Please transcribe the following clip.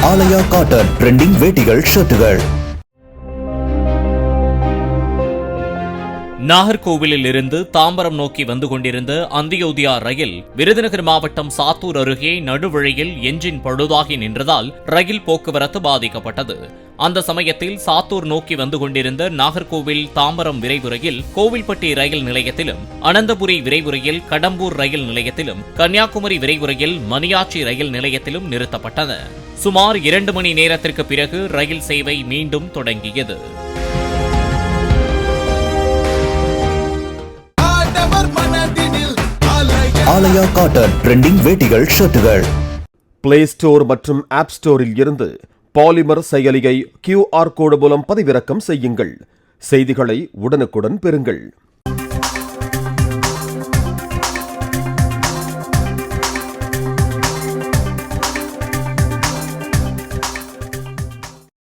ஆலயா cotton trending வேட்டிகள் ஷர்ட்டுகள். நாகர்கோவிலில் இருந்து தாம்பரம் நோக்கி வந்து கொண்டிருந்த அந்தியோதயா ரயில் விருதுநகர் மாவட்டம் சாத்தூர் அருகே நடுவழியில் என்ஜின் பழுதாகி நின்றதால் ரயில் போக்குவரத்து பாதிக்கப்பட்டது. அந்த சமயத்தில் சாத்தூர் நோக்கி வந்து கொண்டிருந்த நாகர்கோவில் தாம்பரம் விரைவு ரயில் கோவில்பட்டி ரயில் நிலையத்திலும், அனந்தபுரி விரைவு ரயில் கடம்பூர் ரயில் நிலையத்திலும், கன்னியாகுமரி விரைவு ரயில் மணியாச்சி ரயில் நிலையத்திலும் நிறுத்தப்பட்டன. சுமார் 2 மணி நேரத்திற்கு பிறகு ரயில் சேவை மீண்டும் தொடங்கியது. ஆலயா காட்டன் ட்ரெண்டிங் வேட்டிகள் ஷர்ட்டுகள். பிளே ஸ்டோர் மற்றும் ஆப் ஸ்டோரில் இருந்து பாலிமர் செயலியை QR கோடு மூலம் பதிவிறக்கம் செய்யுங்கள். செய்திகளை உடனுக்குடன் பெறுங்கள்.